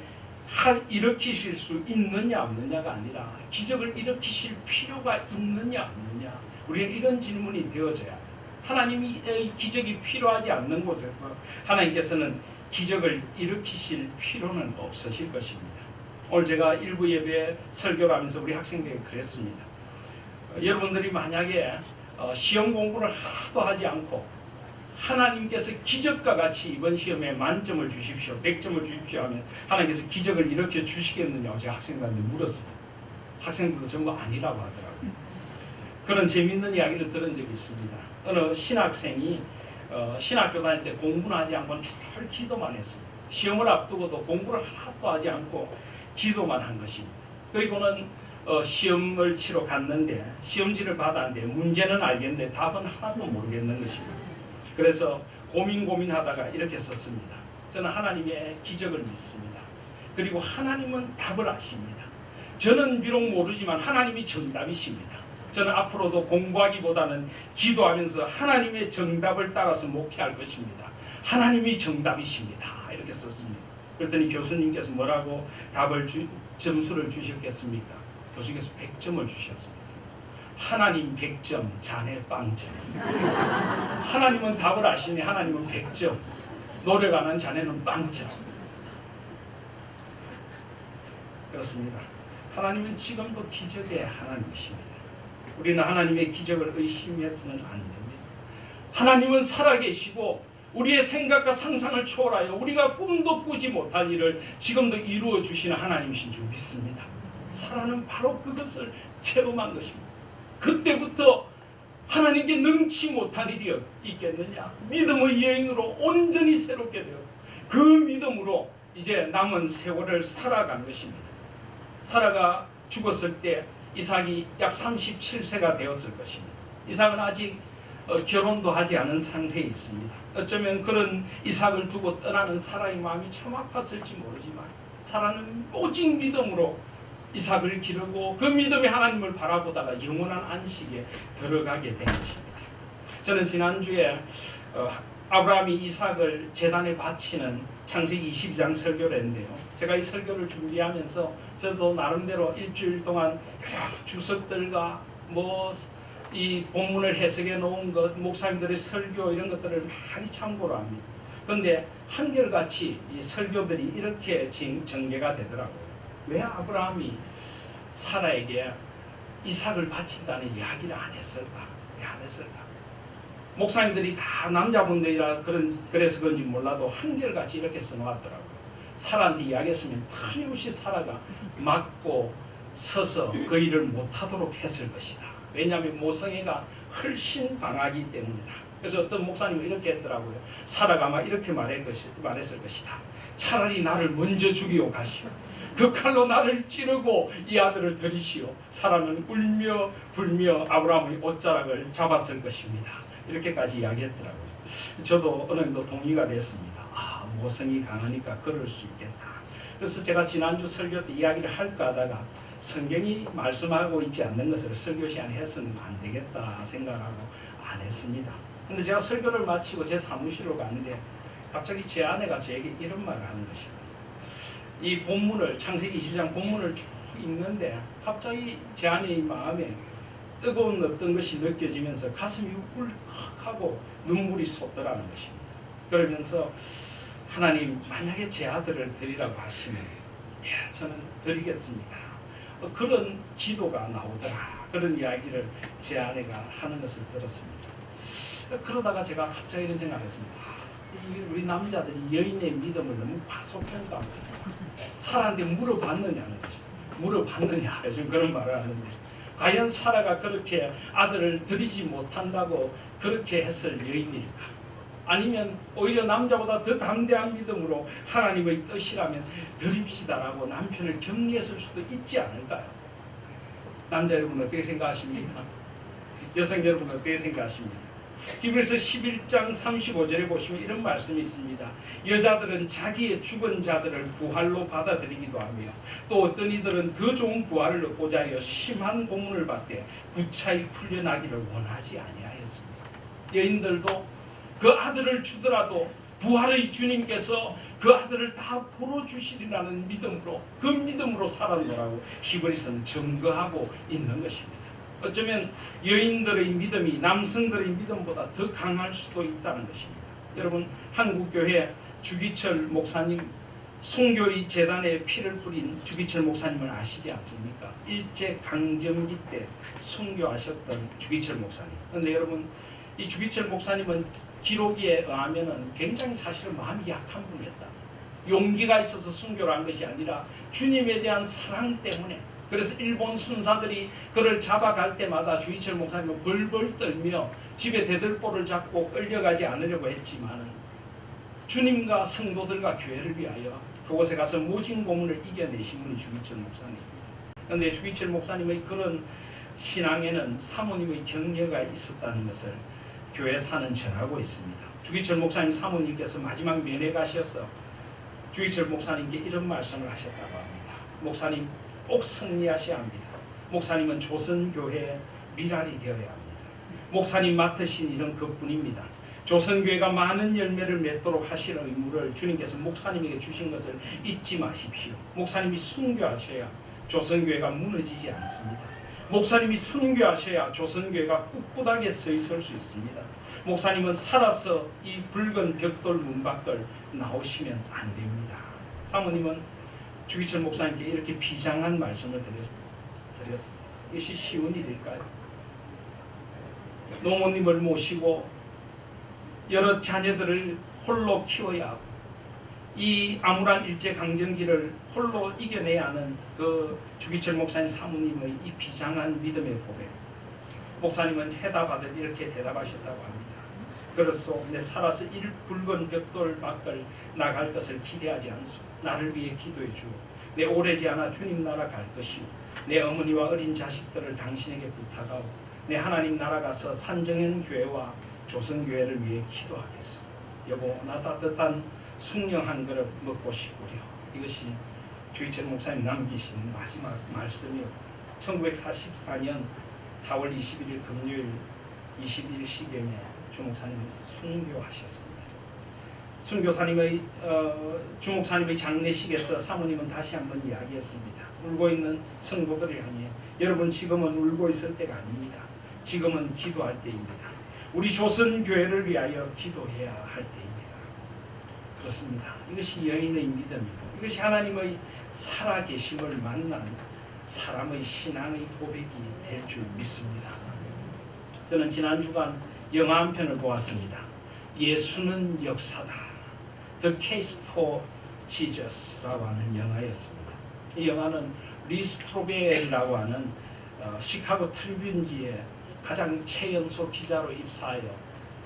일으키실 수 있느냐 없느냐가 아니라 기적을 일으키실 필요가 있느냐 없느냐, 우리는 이런 질문이 되어져야 합니다. 하나님이 기적이 필요하지 않는 곳에서 하나님께서는 기적을 일으키실 필요는 없으실 것입니다. 오늘 제가 일부 예배 설교를 하면서 우리 학생들에게 그랬습니다. 여러분들이 만약에 시험 공부를 하나도 하지 않고 하나님께서 기적과 같이 이번 시험에 만점을 주십시오, 100점을 주십시오 하면 하나님께서 기적을 일으켜 주시겠느냐고 제가 학생들한테 물었습니다. 학생들도 전부 아니라고 하더라고요. 그런 재미있는 이야기를 들은 적이 있습니다. 어느 신학생이 신학교 다닐 때 공부는 하지 않고 늘 기도만 했습니다. 시험을 앞두고도 공부를 하나도 하지 않고 기도만 한 것입니다. 그리고는 시험을 치러 갔는데 시험지를 받았는데 문제는 알겠는데 답은 하나도 모르겠는 것입니다. 그래서 고민하다가 이렇게 썼습니다. 저는 하나님의 기적을 믿습니다. 그리고 하나님은 답을 아십니다. 저는 비록 모르지만 하나님이 정답이십니다. 저는 앞으로도 공부하기보다는 기도하면서 하나님의 정답을 따라서 목회할 것입니다. 하나님이 정답이십니다. 이렇게 썼습니다. 그랬더니 교수님께서 뭐라고 점수를 주셨겠습니까? 교수님께서 100점을 주셨습니다. 하나님 100점, 자네 빵점. 하나님은 답을 아시니 하나님은 100점, 노력 안 한 자네는 빵점. 그렇습니다. 하나님은 지금도 기적의 하나님이십니다. 우리는 하나님의 기적을 의심해서는 안 됩니다. 하나님은 살아계시고 우리의 생각과 상상을 초월하여 우리가 꿈도 꾸지 못할 일을 지금도 이루어 주시는 하나님이신 줄 믿습니다. 사라는 바로 그것을 체험한 것입니다. 그때부터 하나님께 능치 못할 일이 있겠느냐? 믿음의 여인으로 온전히 새롭게 되어 그 믿음으로 이제 남은 세월을 살아간 것입니다. 사라가 죽었을 때 이삭이 약 37세가 되었을 것입니다. 이삭은 아직 결혼도 하지 않은 상태에 있습니다. 어쩌면 그런 이삭을 두고 떠나는 사라의 마음이 참 아팠을지 모르지만 사라는 오직 믿음으로 이삭을 기르고 그 믿음의 하나님을 바라보다가 영원한 안식에 들어가게 된 것입니다. 저는 지난주에 아브라함이 이삭을 제단에 바치는 창세기 22장 설교를 했는데요. 제가 이 설교를 준비하면서 저도 나름대로 일주일 동안 여러 주석들과 이 본문을 해석해 놓은 것, 목사님들의 설교 이런 것들을 많이 참고를 합니다. 그런데 한결같이 이 설교들이 이렇게 전개가 되더라고요. 왜 아브라함이 사라에게 이삭을 바친다는 이야기를 안 했을까? 왜 안 했을까? 목사님들이 다 남자분들이라 그래서 그런지 몰라도 한결같이 이렇게 써놓았더라고요. 사라한테 이야기했으면 틀림없이 사라가 맞고 서서 그 일을 못하도록 했을 것이다. 왜냐하면 모성애가 훨씬 강하기 때문이다. 그래서 어떤 목사님은 이렇게 했더라고요. 사라가 아마 이렇게 말했을 것이다. 차라리 나를 먼저 죽이고 가시오. 그 칼로 나를 찌르고 이 아들을 들이시오. 사라는 울며 불며 아브라함의 옷자락을 잡았을 것입니다. 이렇게까지 이야기했더라고요. 저도 어느 정도 동의가 됐습니다. 아, 모성이 강하니까 그럴 수 있겠다. 그래서 제가 지난주 설교 때 이야기를 할까 하다가 성경이 말씀하고 있지 않는 것을 설교 시간에 해서는 안 되겠다 생각하고 안 했습니다. 근데 제가 설교를 마치고 제 사무실로 가는데 갑자기 제 아내가 저에게 이런 말을 하는 것입니다. 이 본문을, 창세기 20장 본문을 쭉 읽는데 갑자기 제 아내의 마음에 뜨거운 어떤 것이 느껴지면서 가슴이 울컥하고 눈물이 솟더라는 것입니다. 그러면서 하나님, 만약에 제 아들을 드리라고 하시면 예, 저는 드리겠습니다. 그런 기도가 나오더라. 그런 이야기를 제 아내가 하는 것을 들었습니다. 그러다가 제가 갑자기 이런 생각을 했습니다. 우리 남자들이 여인의 믿음을 너무 과소평가합니다. 사라한테 물어봤느냐는 거죠. 물어봤느냐 요즘 그런 말을 하는데 과연 사라가 그렇게 아들을 드리지 못한다고 그렇게 했을 여인일까? 아니면 오히려 남자보다 더 담대한 믿음으로 하나님의 뜻이라면 드립시다라고 남편을 격려했을 수도 있지 않을까요? 남자 여러분 어떻게 생각하십니까? 여성 여러분 어떻게 생각하십니까? 히브리서 11장 35절에 보시면 이런 말씀이 있습니다. 여자들은 자기의 죽은 자들을 부활로 받아들이기도 하며 또 어떤 이들은 더 좋은 부활을 얻고자 하여 심한 고문을 받되 구차히 풀려나기를 원하지 아니하였습니다. 여인들도 그 아들을 주더라도 부활의 주님께서 그 아들을 다 풀어주시리라는 믿음으로 그 믿음으로 살았노라고 히브리서는 증거하고 있는 것입니다. 어쩌면 여인들의 믿음이 남성들의 믿음보다 더 강할 수도 있다는 것입니다. 여러분 한국교회 주기철 목사님 순교의 재단에 피를 뿌린 주기철 목사님을 아시지 않습니까? 일제강점기 때 순교하셨던 주기철 목사님. 그런데 여러분 이 주기철 목사님은 기록에 의하면 굉장히 사실은 마음이 약한 분이었다. 용기가 있어서 순교를 한 것이 아니라 주님에 대한 사랑 때문에. 그래서 일본 순사들이 그를 잡아갈 때마다 주기철 목사님은 벌벌 떨며 집에 대들보를 잡고 끌려가지 않으려고 했지만 주님과 성도들과 교회를 위하여 그곳에 가서 모진 고문을 이겨내신 분이 주기철 목사님입니다. 그런데 주기철 목사님의 그런 신앙에는 사모님의 격려가 있었다는 것을 교회사는 전하고 있습니다. 주기철 목사님 사모님께서 마지막 면회 가셔서 주기철 목사님께 이런 말씀을 하셨다고 합니다. 목사님 꼭 승리하셔야 합니다. 목사님은 조선교회의 미랄이 되어야 합니다. 목사님 맡으신 일은 그뿐입니다. 조선교회가 많은 열매를 맺도록 하실 의무를 주님께서 목사님에게 주신 것을 잊지 마십시오. 목사님이 순교하셔야 조선교회가 무너지지 않습니다. 목사님이 순교하셔야 조선교회가 꿋꿋하게 서 있을 수 있습니다. 목사님은 살아서 이 붉은 벽돌 문 밖을 나오시면 안 됩니다. 사모님은 주기철 목사님께 이렇게 비장한 말씀을 드렸습니다. 이것이 쉬운 일일까요? 노모님을 모시고 여러 자녀들을 홀로 키워야 하고 이 암울한 일제강점기를 홀로 이겨내야 하는 그 주기철 목사님 사모님의 이 비장한 믿음의 고백. 목사님은 해답하듯 이렇게 대답하셨다고 합니다. 그렇소, 내 살아서 이 붉은 벽돌 밖을 나갈 것을 기대하지 않소. 나를 위해 기도해 주오. 내 오래지 않아 주님 나라 갈 것이오. 내 어머니와 어린 자식들을 당신에게 부탁하오. 내 하나님 나라 가서 산정현 교회와 조선교회를 위해 기도하겠소. 여보, 나 따뜻한 숭늉 한 그릇 먹고 싶구려. 이것이 주기철 목사님 남기신 마지막 말씀이요. 1944년 4월 21일 금요일 21시경에 주 목사님이 순교하셨습니다. 순교사님의 주 목사님의 장례식에서 사모님은 다시 한번 이야기했습니다. 울고 있는 성도들을 향해 여러분 지금은 울고 있을 때가 아닙니다. 지금은 기도할 때입니다. 우리 조선교회를 위하여 기도해야 할 때입니다. 그렇습니다. 이것이 여인의 믿음이고 이것이 하나님의 살아계심을 만난 사람의 신앙의 고백이 될 줄 믿습니다. 저는 지난 주간 영화 한 편을 보았습니다. 예수는 역사다. The Case for Jesus라고 하는 영화였습니다. 이 영화는 리 스트로벨이라고 하는 시카고 트리뷴지의 가장 최연소 기자로 입사하여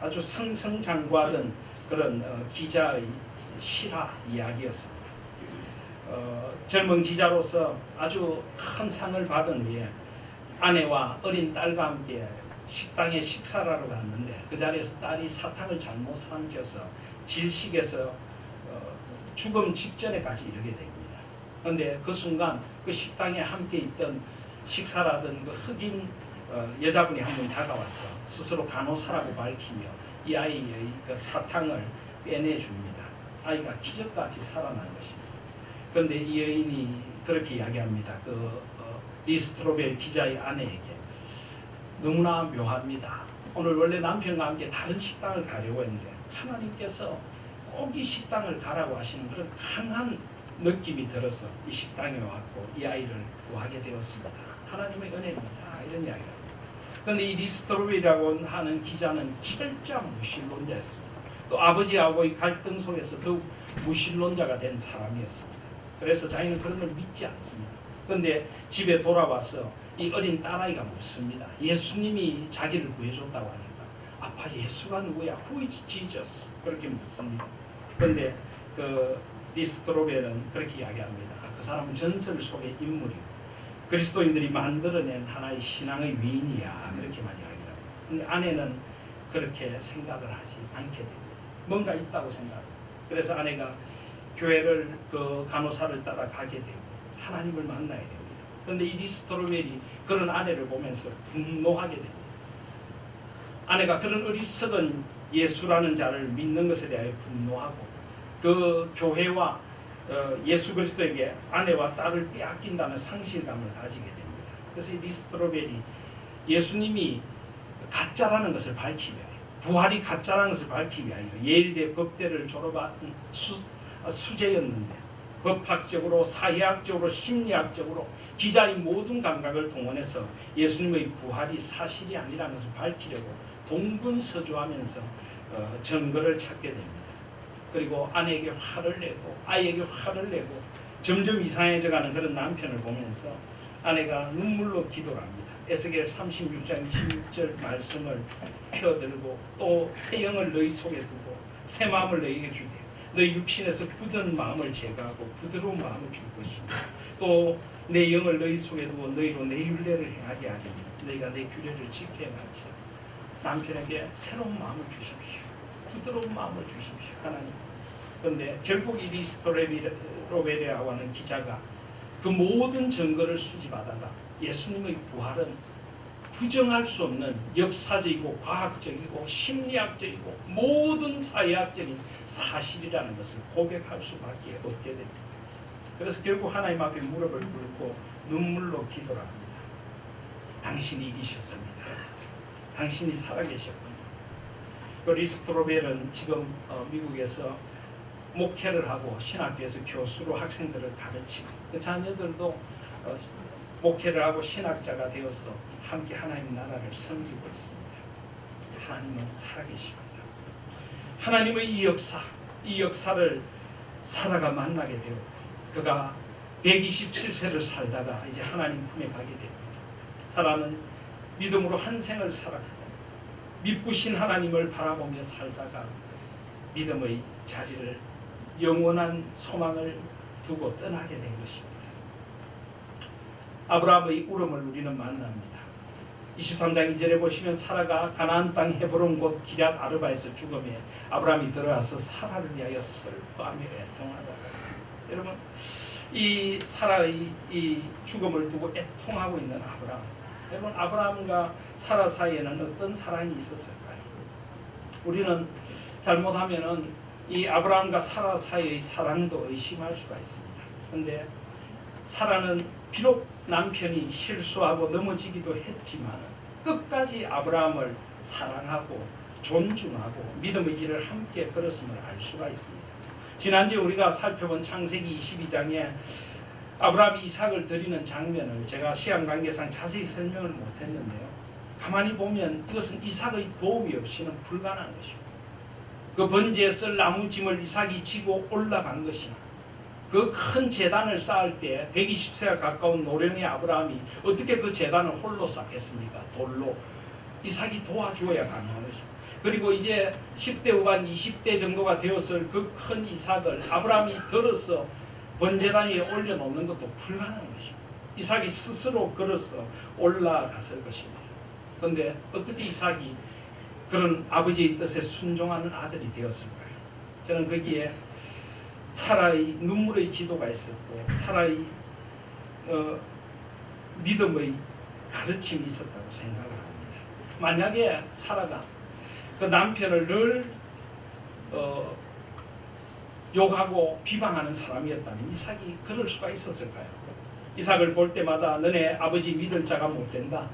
아주 승승장구하던 그런 기자의 실화 이야기였습니다. 젊은 기자로서 아주 큰 상을 받은 후에 아내와 어린 딸과 함께 식당에 식사를 하러 갔는데 그 자리에서 딸이 사탕을 잘못 삼켜서 질식해서 죽음 직전에까지 이르게 됩니다. 그런데 그 순간 그 식당에 함께 있던 식사를 하던 그 흑인 여자분이 한 분 다가와서 스스로 간호사라고 밝히며 이 아이의 그 사탕을 빼내줍니다. 아이가 기적같이 살아난 것입니다. 그런데 이 여인이 그렇게 이야기합니다. 리 스트로벨 기자의 아내에게 너무나 묘합니다. 오늘 원래 남편과 함께 다른 식당을 가려고 했는데 하나님께서 꼭 이 식당을 가라고 하시는 그런 강한 느낌이 들어서 이 식당에 왔고 이 아이를 구하게 되었습니다. 하나님의 은혜입니다. 이런 이야기입니다. 그런데 이 리스트로벨이라고 하는 기자는 철저한 무신론자였습니다. 또 아버지하고의 갈등 속에서 더욱 무신론자가 된 사람이었습니다. 그래서 자기는 그런 걸 믿지 않습니다. 그런데 집에 돌아와서 이 어린 딸아이가 묻습니다. 예수님이 자기를 구해줬다고 하니까 아빠 예수가 누구야? Who is Jesus? 그렇게 묻습니다. 그런데 그 리스트로벨은 그렇게 이야기합니다. 그 사람은 전설 속의 인물이고 그리스도인들이 만들어낸 하나의 신앙의 위인이야. 그렇게만 이야기합니다. 그런데 아내는 그렇게 생각을 하지 않게 됩니다. 뭔가 있다고 생각합니다. 그래서 아내가 교회를 그 간호사를 따라 가게 되고 하나님을 만나게 됩니다. 그런데 이 리스트로벨이 그런 아내를 보면서 분노하게 됩니다. 아내가 그런 어리석은 예수라는 자를 믿는 것에 대하여 분노하고 그 교회와 예수 그리스도에게 아내와 딸을 빼앗긴다는 상실감을 가지게 됩니다. 그래서 이 리스트로벨이 예수님이 가짜라는 것을 밝히며 부활이 가짜라는 것을 밝히기 위하여 예일대 법대를 졸업한 수재였는데 법학적으로 사회학적으로 심리학적으로 기자의 모든 감각을 동원해서 예수님의 부활이 사실이 아니라는 것을 밝히려고 동분서주하면서 증거를 찾게 됩니다. 그리고 아내에게 화를 내고 아이에게 화를 내고 점점 이상해져가는 그런 남편을 보면서 아내가 눈물로 기도를 합니다. 에스겔 36장 26절 말씀을 펴들고 또 새 영을 너희 속에 두고 새 마음을 너희에게 주게 너희 육신에서 굳은 마음을 제거하고 부드러운 마음을 줄 것이며 또 내 영을 너희 속에 두고 너희로 내 율례를 행하게 하리니 너희가 내 규례를 지켜야 할지라. 남편에게 새로운 마음을 주십시오. 부드러운 마음을 주십시오. 하나님. 그런데 결국 이 리스트로벨이라고 하는 기자가 그 모든 증거를 수집하다가 예수님의 부활은 부정할 수 없는 역사적이고 과학적이고 심리학적이고 모든 사회학적인 사실이라는 것을 고백할 수밖에 없게 됩니다. 그래서 결국 하나님 앞에 무릎을 꿇고 눈물로 기도를 합니다. 당신이 이기셨습니다. 당신이 살아계셨군요. 그 리스트로벨은 지금 미국에서 목회를 하고 신학교에서 교수로 학생들을 가르치고 그 자녀들도 목회를 하고 신학자가 되어서 함께 하나님 나라를 섬기고 있습니다. 하나님은 살아계십니다. 하나님의 이 역사를 사라가 만나게 되었고 그가 127세를 살다가 이제 하나님 품에 가게 됩니다. 사라는 믿음으로 한 생을 살았고 믿부신 하나님을 바라보며 살다가 믿음의 자질을 영원한 소망을 두고 떠나게 된 것입니다. 아브라함의 울음을 우리는 만납니다. 23장 2절에 보시면 사라가 가나안 땅 헤브론 곧 기럇 아르바에서 죽음에 아브라함이 들어와서 사라를 위하여 슬퍼하며 애통하다가 여러분 이 사라의 이 죽음을 두고 애통하고 있는 아브라함 여러분 아브라함과 사라 사이에는 어떤 사랑이 있었을까요? 우리는 잘못하면은 이 아브라함과 사라 사이의 사랑도 의심할 수가 있습니다. 그런데 사라는 비록 남편이 실수하고 넘어지기도 했지만 끝까지 아브라함을 사랑하고 존중하고 믿음의 길을 함께 걸었음을 알 수가 있습니다. 지난주에 우리가 살펴본 창세기 22장에 아브라함이 이삭을 드리는 장면을 제가 시간 관계상 자세히 설명을 못했는데요. 가만히 보면 이것은 이삭의 도움이 없이는 불가능한 것입니다. 그 번제에 쓸 나무짐을 이삭이 지고 올라간 것이나 그 큰 제단을 쌓을 때 120세가 가까운 노령의 아브라함이 어떻게 그 제단을 홀로 쌓겠습니까? 돌로. 이삭이 도와주어야 가능한 것입니다. 그리고 이제 10대 후반 20대 정도가 되었을 그 큰 이삭을 아브라함이 들어서 번제단 위에 올려놓는 것도 불가능한 것입니다. 이삭이 스스로 걸어서 올라갔을 것입니다. 그런데 어떻게 이삭이 그런 아버지의 뜻에 순종하는 아들이 되었을까요? 저는 거기에 사라의 눈물의 기도가 있었고 사라의 믿음의 가르침이 있었다고 생각을 합니다. 만약에 사라가 그 남편을 늘 욕하고 비방하는 사람이었다면 이삭이 그럴 수가 있었을까요? 이삭을 볼 때마다 너네 아버지 믿을 자가 못 된다.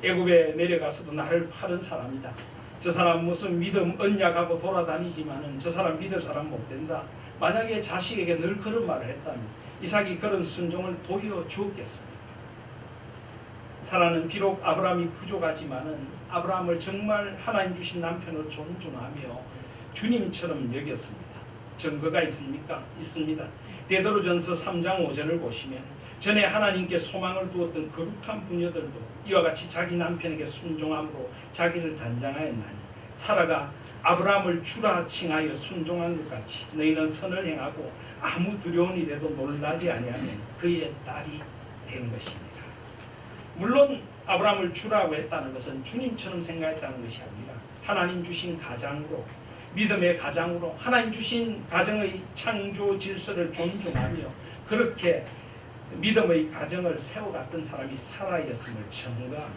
애굽에 내려가서도 나를 파는 사람이다. 저 사람 무슨 믿음 언약하고 돌아다니지만은 저 사람 믿을 사람 못 된다. 만약에 자식에게 늘 그런 말을 했다면 이삭이 그런 순종을 보여주었겠습니까? 사라는 비록 아브라함이 부족하지만은 아브라함을 정말 하나님 주신 남편으로 존중하며 주님처럼 여겼습니다. 증거가 있습니까? 있습니다. 베드로전서 3장 5절을 보시면 전에 하나님께 소망을 두었던 거룩한 부녀들도 이와 같이 자기 남편에게 순종함으로 자기를 단장하였나니 사라가 아브라함을 주라 칭하여 순종한 것 같이 너희는 선을 행하고 아무 두려운 일에도 놀라지 아니하면 그의 딸이 된 것입니다. 물론 아브라함을 주라고 했다는 것은 주님처럼 생각했다는 것이 아니라 하나님 주신 가장으로 믿음의 가장으로 하나님 주신 가정의 창조 질서를 존중하며 그렇게 믿음의 가정을 세워갔던 사람이 사라였음을 증거합니다.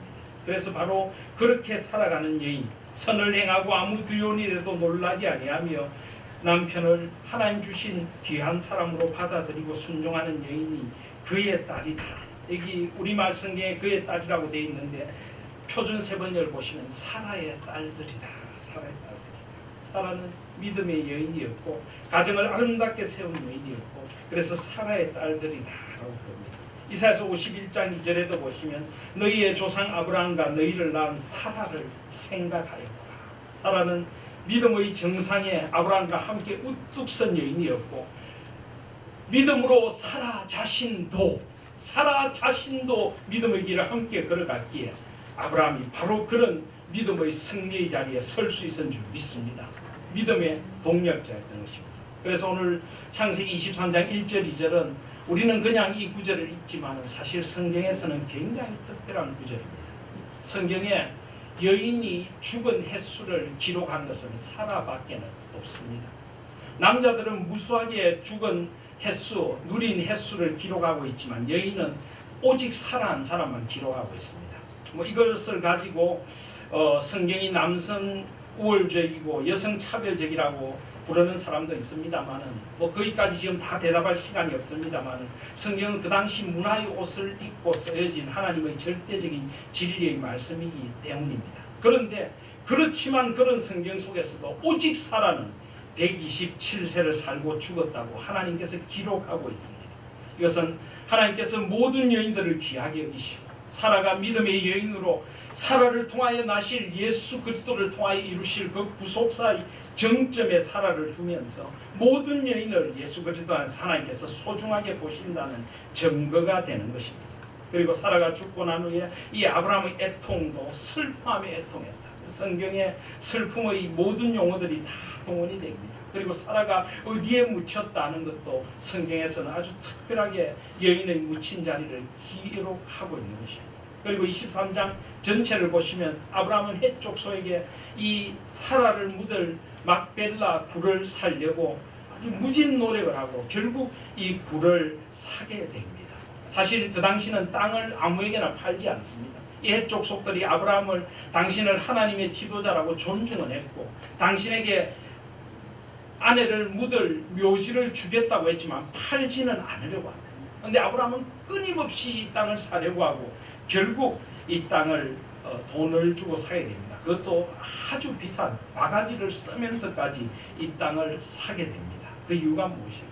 그래서 바로 그렇게 살아가는 여인, 선을 행하고 아무 두려운 일에도 놀라지 아니하며 남편을 하나님 주신 귀한 사람으로 받아들이고 순종하는 여인이 그의 딸이다. 여기 우리말 성경에 그의 딸이라고 되어 있는데 표준 세번역을 보시면 사라의 딸들이다. 사라의 딸들. 사라는 믿음의 여인이었고 가정을 아름답게 세운 여인이었고 그래서 사라의 딸들이다라고 부릅니다. 이사야서 51장 2절에도 보시면 너희의 조상 아브라함과 너희를 낳은 사라를 생각하였구나. 사라는 믿음의 정상에 아브라함과 함께 우뚝 선 여인이었고 믿음으로 사라 자신도 믿음의 길을 함께 걸어갔기에 아브라함이 바로 그런 믿음의 승리의 자리에 설 수 있었는 줄 믿습니다. 믿음의 동력자였던 것입니다. 그래서 오늘 창세기 23장 1절 2절은 우리는 그냥 이 구절을 읽지만 사실 성경에서는 굉장히 특별한 구절입니다. 성경에 여인이 죽은 횟수를 기록한 것은 사라밖에는 없습니다. 남자들은 무수하게 죽은 횟수, 누린 횟수를 기록하고 있지만 여인은 오직 사라 한 사람만 기록하고 있습니다. 이것을 가지고 성경이 남성 우월적이고 여성 차별적이라고 부르는 사람도 있습니다만은 거기까지 지금 다 대답할 시간이 없습니다만은 성경은 그 당시 문화의 옷을 입고 쓰여진 하나님의 절대적인 진리의 말씀이기 때문입니다. 그런데 그렇지만 그런 성경 속에서도 오직 사라는 127세를 살고 죽었다고 하나님께서 기록하고 있습니다. 이것은 하나님께서 모든 여인들을 귀하게 여기시고 사라가 믿음의 여인으로 사라를 통하여 나실 예수 그리스도를 통하여 이루실 그 구속사의 정점에 사라를 두면서 모든 여인을 예수 그리스도 안에서 하나님께서 소중하게 보신다는 증거가 되는 것입니다. 그리고 사라가 죽고 난 후에 이 아브라함의 애통도 슬픔의 애통이었다. 성경의 슬픔의 모든 용어들이 다 동원이 됩니다. 그리고 사라가 어디에 묻혔다는 것도 성경에서는 아주 특별하게 여인의 묻힌 자리를 기록하고 있는 것입니다. 그리고 23장 전체를 보시면 아브라함은 해쪽 소에게 이 사라를 묻을 막벨라 굴을 살려고 아주 무진 노력을 하고 결국 이 굴을 사게 됩니다. 사실 그 당시는 땅을 아무에게나 팔지 않습니다. 이 해쪽 속들이 아브라함을 당신을 하나님의 지도자라고 존중을 했고 당신에게 아내를 묻을 묘지를 주겠다고 했지만 팔지는 않으려고 합니다. 그런데 아브라함은 끊임없이 이 땅을 사려고 하고 결국 이 땅을 돈을 주고 사게 됩니다. 그것도 아주 비싼 바가지를 쓰면서까지 이 땅을 사게 됩니다. 그 이유가 무엇일까?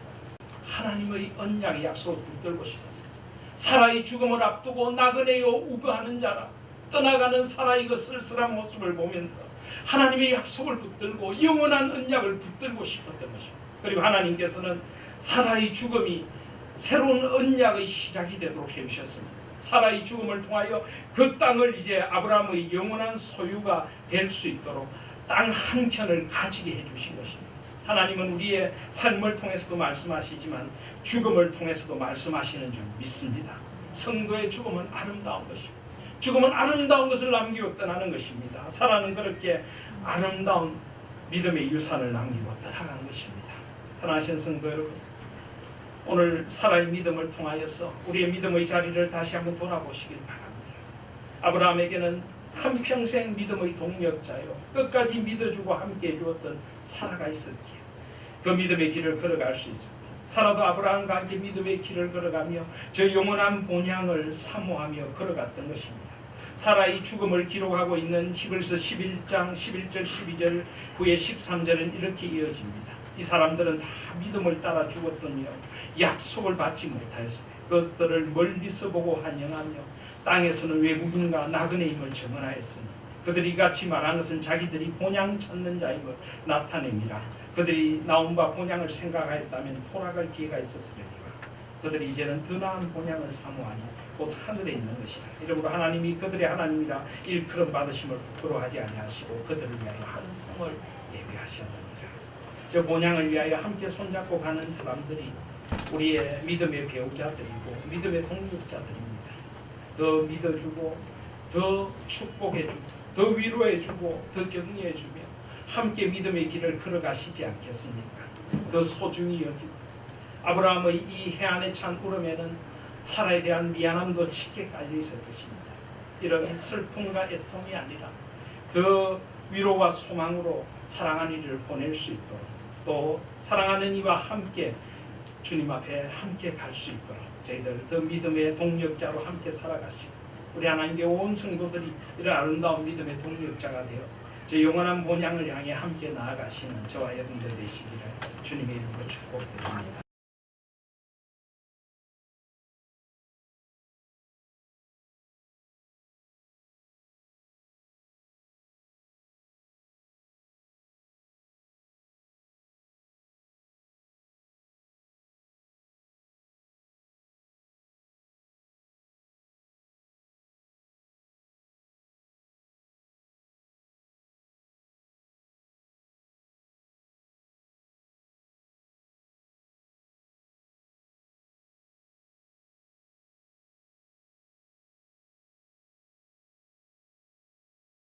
하나님의 언약의 약속을 붙들고 싶었습니다. 사라의 죽음을 앞두고 나그네요 우거하는 자라 떠나가는 사라의 그 쓸쓸한 모습을 보면서 하나님의 약속을 붙들고 영원한 언약을 붙들고 싶었던 것입니다. 그리고 하나님께서는 사라의 죽음이 새로운 언약의 시작이 되도록 해주셨습니다. 사라의 죽음을 통하여 그 땅을 이제 아브라함의 영원한 소유가 될 수 있도록 땅 한 켠을 가지게 해주신 것입니다. 하나님은 우리의 삶을 통해서도 말씀하시지만 죽음을 통해서도 말씀하시는 줄 믿습니다. 성도의 죽음은 아름다운 것입니다. 죽음은 아름다운 것을 남기고 떠나는 것입니다. 살아는 그렇게 아름다운 믿음의 유산을 남기고 떠나가는 것입니다. 사랑하시는 성도 여러분, 오늘 살아의 믿음을 통하여서 우리의 믿음의 자리를 다시 한번 돌아보시길 바랍니다. 아브라함에게는 한평생 믿음의 동력자요 끝까지 믿어주고 함께 해주었던 사라가 있었기에 그 믿음의 길을 걸어갈 수 있습니다. 사라도 아브라함과 함께 믿음의 길을 걸어가며 저 영원한 본향을 사모하며 걸어갔던 것입니다. 사라의 죽음을 기록하고 있는 히브리서 11장 11절 12절 후에 13절은 이렇게 이어집니다. 이 사람들은 다 믿음을 따라 죽었으며 약속을 받지 못하였으니 그것들을 멀리서 보고 환영하며 땅에서는 외국인과 나그네임을 증언하였으니 그들이 이같이 말한 것은 자기들이 본향 찾는 자임을 나타냅니다. 그들이 나온 바 본향을 생각하였다면 돌아갈 기회가 있었으려니와 그들이 이제는 더 나은 본향을 사모하니 곧 하늘에 있는 것이다. 이러므로 하나님이 그들의 하나님이라 일컬음 받으심을 부끄러워하지 아니하시고 그들을 위하여 한 성을 예비하셨느니라. 저 본향을 위하여 함께 손잡고 가는 사람들이 우리의 믿음의 배우자들이고 믿음의 동력자들입니다. 더 믿어주고 더 축복해주고 더 위로해주고 더 격려해주며 함께 믿음의 길을 걸어가시지 않겠습니까? 더 소중히 여기고 아브라함의 이 해안에 찬 울음에는 사라에 대한 미안함도 짙게 깔려 있을 것입니다. 이런 슬픔과 애통이 아니라 그 위로와 소망으로 사랑하는 이를 보낼 수 있도록 또 사랑하는 이와 함께 주님 앞에 함께 갈 수 있도록 저희들 더 믿음의 동력자로 함께 살아가시고 우리 하나님의 온 성도들이 이런 아름다운 믿음의 동력자가 되어 저 영원한 본향을 향해 함께 나아가시는 저와 여러분들 되시기를 주님의 이름으로 축복드립니다.